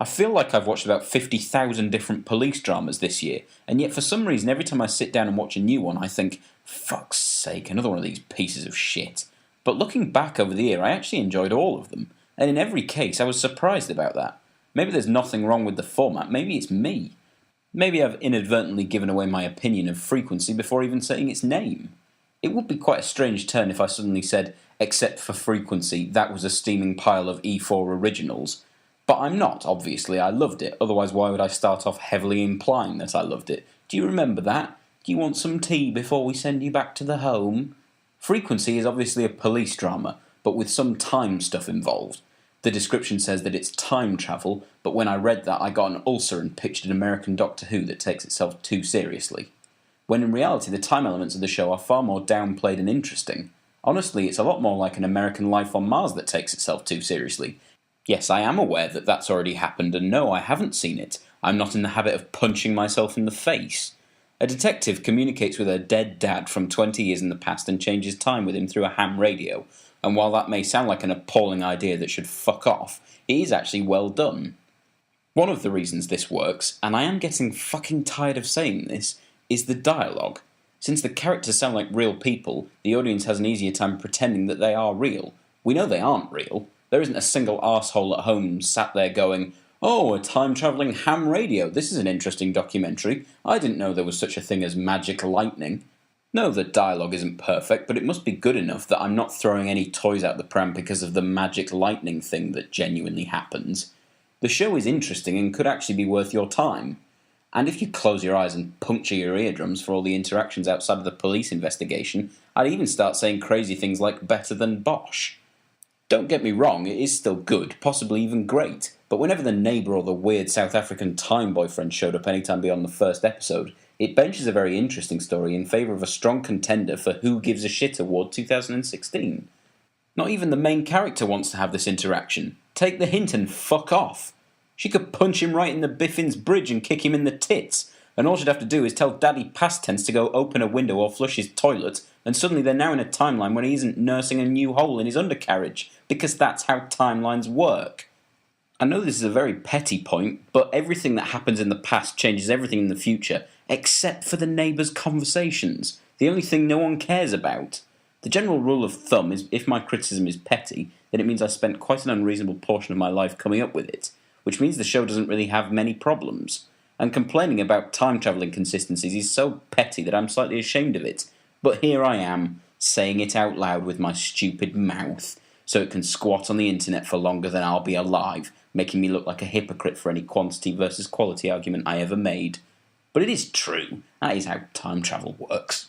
feel like I've watched about 50,000 different police dramas this year, and yet for some reason every time I sit down and watch a new one I think, fuck's sake, another one of these pieces of shit. But looking back over the year, I actually enjoyed all of them, and in every case I was surprised about that. Maybe there's nothing wrong with the format, maybe it's me. Maybe I've inadvertently given away my opinion of Frequency before even saying its name. It would be quite a strange turn if I suddenly said, except for Frequency, that was a steaming pile of E4 originals. But I'm not, obviously, I loved it, otherwise why would I start off heavily implying that I loved it? Do you remember that? Do you want some tea before we send you back to the home? Frequency is obviously a police drama, but with some time stuff involved. The description says that it's time travel, but when I read that I got an ulcer and pictured an American Doctor Who that takes itself too seriously. When in reality the time elements of the show are far more downplayed and interesting. Honestly, it's a lot more like an American Life on Mars that takes itself too seriously. Yes, I am aware that that's already happened, and no, I haven't seen it. I'm not in the habit of punching myself in the face. A detective communicates with her dead dad from 20 years in the past and changes time with him through a ham radio, and while that may sound like an appalling idea that should fuck off, it is actually well done. One of the reasons this works, and I am getting fucking tired of saying this, is the dialogue. Since the characters sound like real people, the audience has an easier time pretending that they are real. We know they aren't real. There isn't a single arsehole at home sat there going, "Oh, a time-travelling ham radio, this is an interesting documentary. I didn't know there was such a thing as magic lightning." No, the dialogue isn't perfect, but it must be good enough that I'm not throwing any toys out the pram because of the magic lightning thing that genuinely happens. The show is interesting and could actually be worth your time. And if you close your eyes and puncture your eardrums for all the interactions outside of the police investigation, I'd even start saying crazy things like better than Bosch. Don't get me wrong, it is still good, possibly even great, but whenever the neighbour or the weird South African time boyfriend showed up anytime beyond the first episode, it benches a very interesting story in favour of a strong contender for Who Gives a Shit Award 2016. Not even the main character wants to have this interaction. Take the hint and fuck off. She could punch him right in the Biffin's bridge and kick him in the tits, and all she'd have to do is tell Daddy past tense to go open a window or flush his toilet, and suddenly they're now in a timeline where he isn't nursing a new hole in his undercarriage, because that's how timelines work. I know this is a very petty point, but everything that happens in the past changes everything in the future, except for the neighbours' conversations, the only thing no one cares about. The general rule of thumb is if my criticism is petty, then it means I spent quite an unreasonable portion of my life coming up with it, which means the show doesn't really have many problems. And complaining about time-travelling consistencies is so petty that I'm slightly ashamed of it. But here I am, saying it out loud with my stupid mouth, so it can squat on the internet for longer than I'll be alive, making me look like a hypocrite for any quantity versus quality argument I ever made. But it is true, that is how time travel works.